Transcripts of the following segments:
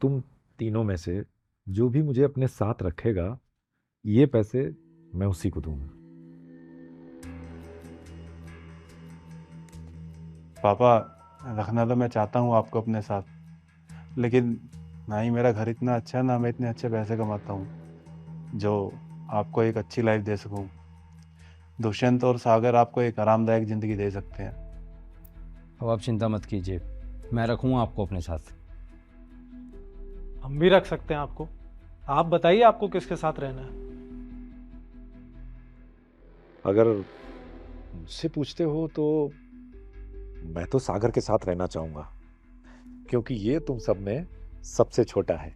तुम तीनों में से जो भी मुझे अपने साथ रखेगा, ये पैसे मैं उसी को दूंगा। पापा, रखना तो मैं चाहता हूँ आपको अपने साथ, लेकिन ना ही मेरा घर इतना अच्छा है, ना मैं इतने अच्छे पैसे कमाता हूँ जो आपको एक अच्छी लाइफ दे सकूँ। दुष्यंत और सागर आपको एक आरामदायक ज़िंदगी दे सकते हैं। अब आप चिंता मत कीजिए, मैं रखूँगा आपको अपने साथ। हम भी रख सकते हैं आपको। आप बताइए आपको किसके साथ रहना है। अगर मुझसे पूछते हो तो मैं तो सागर के साथ रहना चाहूंगा, क्योंकि ये तुम सब में सबसे छोटा है।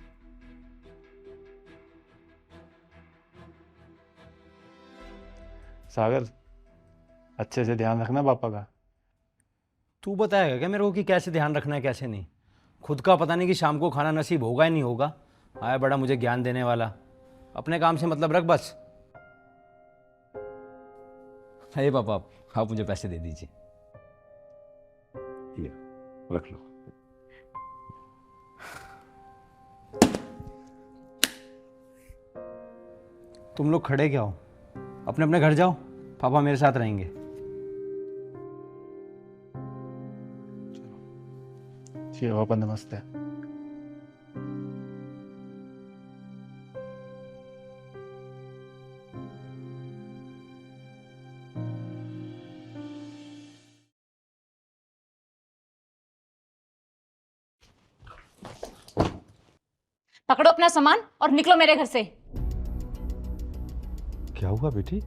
सागर, अच्छे से ध्यान रखना पापा का। तू बताएगा क्या मेरे को कि कैसे ध्यान रखना है कैसे नहीं? खुद का पता नहीं कि शाम को खाना नसीब होगा या नहीं होगा। आया बड़ा मुझे ज्ञान देने वाला। अपने काम से मतलब रख बस। हे पापा, आप मुझे पैसे दे दीजिए। ये रख लो। तुम लोग खड़े क्या हो? अपने अपने घर जाओ, पापा मेरे साथ रहेंगे। ठीक है पापा, नमस्ते। पकड़ो अपना सामान और निकलो मेरे घर से। क्या हुआ बेटी?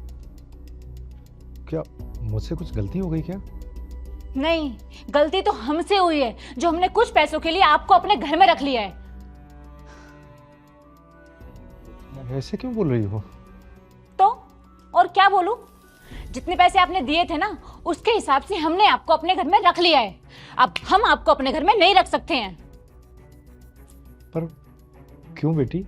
क्या मुझसे कुछ गलती हो गई क्या? नहीं, गलती तो हमसे हुई है जो हमने कुछ पैसों के लिए आपको अपने घर में रख लिया है। ऐसे क्यों बोल रही हो? तो और क्या बोलूं? जितने पैसे आपने दिए थे ना, उसके हिसाब से हमने आपको अपने घर में रख लिया है। अब हम आपको अपने घर में नहीं रख सकते हैं। पर क्यों बेटी?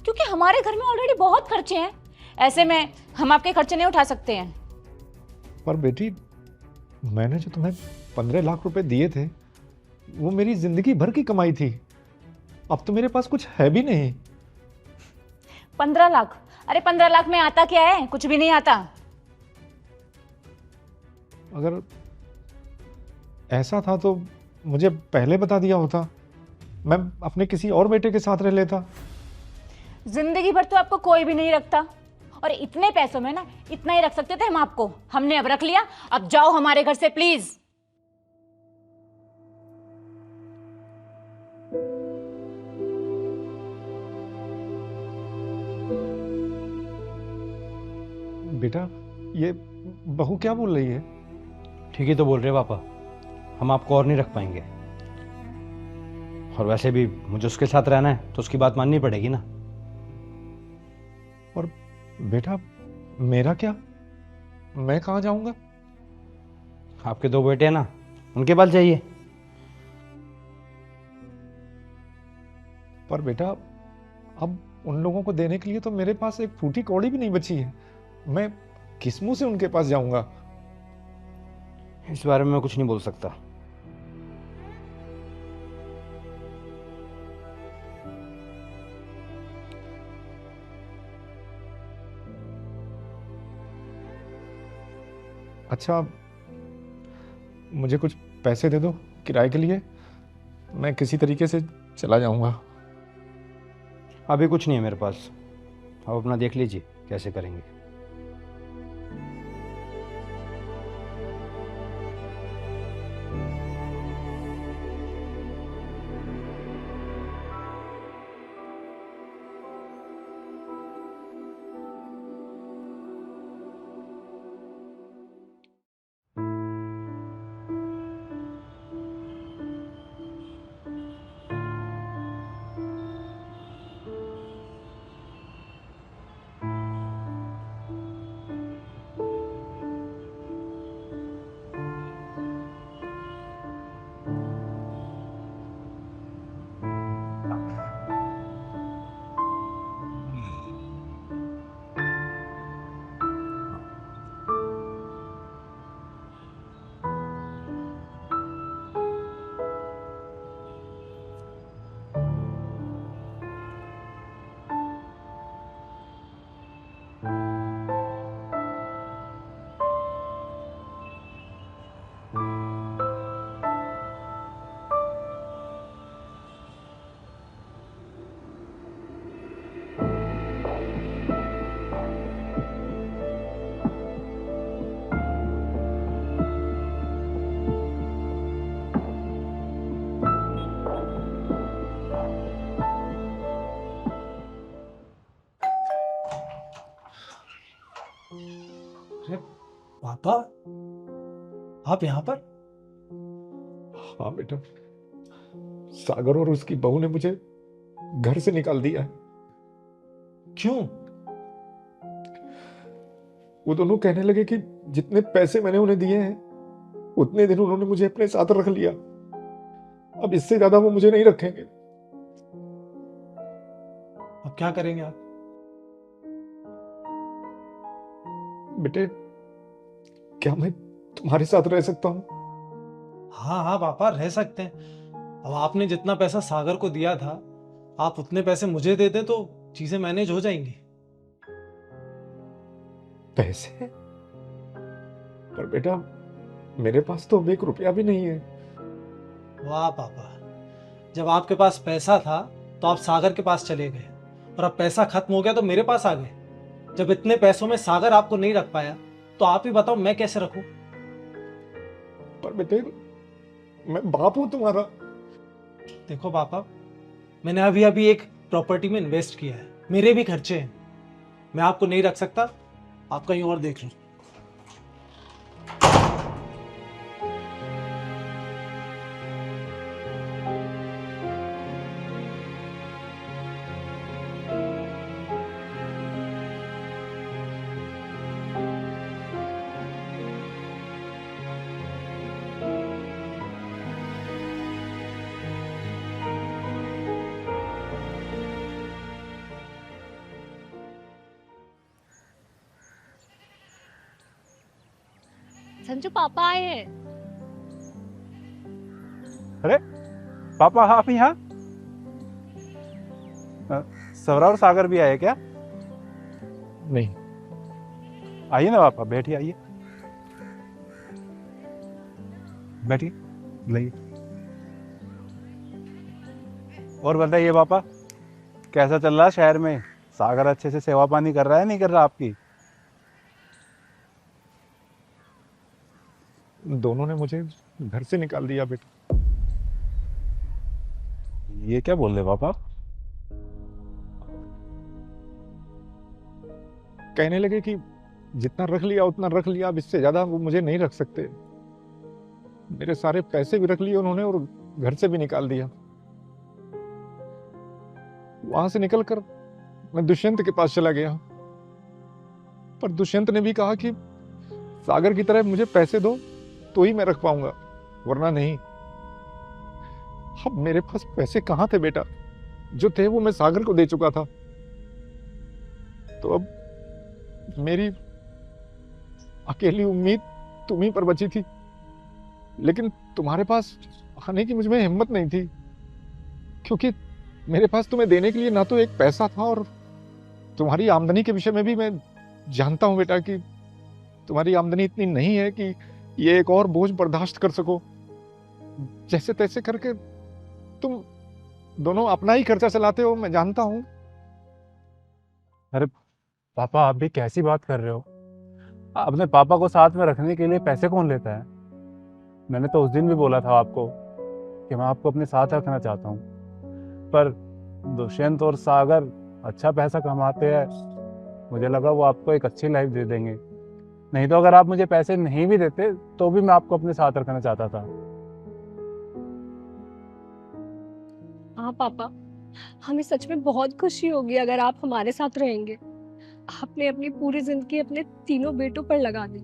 क्योंकि हमारे घर में ऑलरेडी बहुत खर्चे हैं। ऐसे में हम आपके खर्चे नहीं उठा सकते हैं। पर बेटी, मैंने जो तुम्हें 15 लाख रुपए दिए थे, वो मेरी जिंदगी भर की कमाई थी। अब तो मेरे पास कुछ है भी नहीं। 15 लाख? अरे 15 लाख में आता क्या है? कुछ भी नहीं आता। अगर ऐसा था तो मुझे पहले बता दिया होता, मैं अपने किसी और बेटे के साथ रह लेता। जिंदगी भर तो आपको कोई भी नहीं रखता, और इतने पैसों में ना इतना ही रख सकते थे हम आपको। हमने अब रख लिया, अब जाओ हमारे घर से प्लीज। बेटा, ये बहू क्या बोल रही है? ठीक ही तो बोल रहे पापा, हम आपको और नहीं रख पाएंगे। और वैसे भी मुझे उसके साथ रहना है तो उसकी बात माननी पड़ेगी ना। और बेटा, मेरा क्या? मैं कहाँ जाऊंगा? आपके दो बेटे हैं ना, उनके पास जाइए। पर बेटा, अब उन लोगों को देने के लिए तो मेरे पास एक फूटी कौड़ी भी नहीं बची है। मैं किस मुंह से उनके पास जाऊंगा? इस बारे में मैं कुछ नहीं बोल सकता। अच्छा, मुझे कुछ पैसे दे दो किराए के लिए, मैं किसी तरीके से चला जाऊंगा। अभी कुछ नहीं है मेरे पास, आप अपना देख लीजिए कैसे करेंगे। पापा, आप यहाँ पर? हाँ बेटा, सागर और उसकी बहू ने मुझे घर से निकाल दिया है। क्यों? वो दोनों कहने लगे कि जितने पैसे मैंने उन्हें दिए हैं उतने दिन उन्होंने मुझे अपने साथ रख लिया, अब इससे ज्यादा वो मुझे नहीं रखेंगे। अब क्या करेंगे आप? बेटे, क्या मैं तुम्हारे साथ रह सकता हूँ? हाँ हाँ पापा, रह सकते हैं। अब आपने जितना पैसा सागर को दिया था, आप उतने पैसे मुझे दे दें तो चीजें मैनेज हो जाएंगी। पैसे? पर बेटा, मेरे पास तो 1 रुपया भी नहीं है। वाह पापा, जब आपके पास पैसा था तो आप सागर के पास चले गए, और अब पैसा खत्म हो गया तो मेरे पास आ गए। जब इतने पैसों में सागर आपको नहीं रख पाया तो आप ही बताओ मैं कैसे रखूं? पर बेटे, मैं बाप हूं तुम्हारा। देखो पापा, मैंने अभी अभी एक प्रॉपर्टी में इन्वेस्ट किया है, मेरे भी खर्चे हैं। मैं आपको नहीं रख सकता, आप कहीं और देख लो। संजू, पापा आए हैं। अरे पापा, आप यहाँ? सवरा और सागर भी आए क्या? नहीं। आइए ना पापा, बैठिए, आइए, बैठिए, लाइए। और बताइए पापा, कैसा चल रहा है शहर में? सागर अच्छे से सेवा पानी कर रहा है, नहीं कर रहा आपकी? दोनों ने मुझे घर से निकाल दिया बेटा। ये क्या बोल रहे पापा? कहने लगे कि जितना रख लिया उतना रख लिया, अब इससे ज्यादा वो मुझे नहीं रख सकते। मेरे सारे पैसे भी रख लिए उन्होंने और घर से भी निकाल दिया। वहां से निकलकर मैं दुष्यंत के पास चला गया, पर दुष्यंत ने भी कहा कि सागर की तरह मुझे पैसे दो तो ही मैं रख पाऊंगा, वरना नहीं। अब मेरे पास पैसे कहां थे बेटा? जो थे वो मैं सागर को दे चुका था। तो अब मेरी अकेली उम्मीद तुम ही पर बची थी, लेकिन तुम्हारे पास आने की मुझमें हिम्मत नहीं थी, क्योंकि मेरे पास तुम्हें देने के लिए ना तो एक पैसा था, और तुम्हारी आमदनी के विषय में भी मैं जानता हूं बेटा कि तुम्हारी आमदनी इतनी नहीं है कि ये एक और बोझ बर्दाश्त कर सको। जैसे तैसे करके तुम दोनों अपना ही खर्चा चलाते हो, मैं जानता हूं। अरे पापा, आप भी कैसी बात कर रहे हो? अपने पापा को साथ में रखने के लिए पैसे कौन लेता है? मैंने तो उस दिन भी बोला था आपको कि मैं आपको अपने साथ रखना चाहता हूँ, पर दुष्यंत और सागर अच्छा पैसा कमाते हैं, मुझे लगा वो आपको एक अच्छी लाइफ दे देंगे। नहीं तो अगर आप मुझे पैसे नहीं भी देते तो भी मैं आपको अपने साथ रखना चाहता था। हाँ पापा, हमें सच में बहुत खुशी होगी अगर आप हमारे साथ रहेंगे। आपने अपनी पूरी जिंदगी अपने तीनों बेटों पर लगा दी,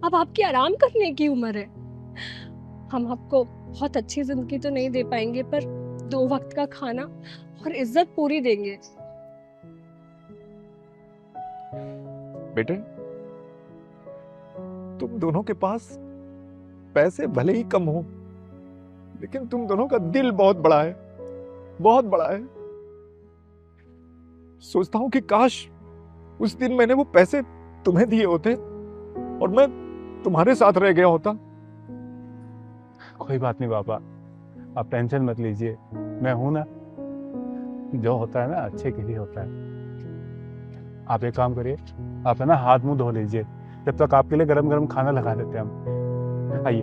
अब आपकी आराम करने की उम्र है। हम आपको बहुत अच्छी जिंदगी तो नहीं दे पाएंगे, पर 2 वक्त का खाना और इज्जत पूरी देंगे। बेटे, तुम दोनों के पास पैसे भले ही कम हो, लेकिन तुम दोनों का दिल बहुत बड़ा है, बहुत बड़ा है। सोचता हूं कि काश उस दिन मैंने वो पैसे तुम्हें दिए होते और मैं तुम्हारे साथ रह गया होता। कोई बात नहीं पापा, आप टेंशन मत लीजिए, मैं हूं ना। जो होता है ना अच्छे के लिए होता है। आप एक काम करिए, आप है ना हाथ मुंह धो लीजिए, जब तक आपके लिए गरम गरम खाना लगा देते हैं हम। आइए।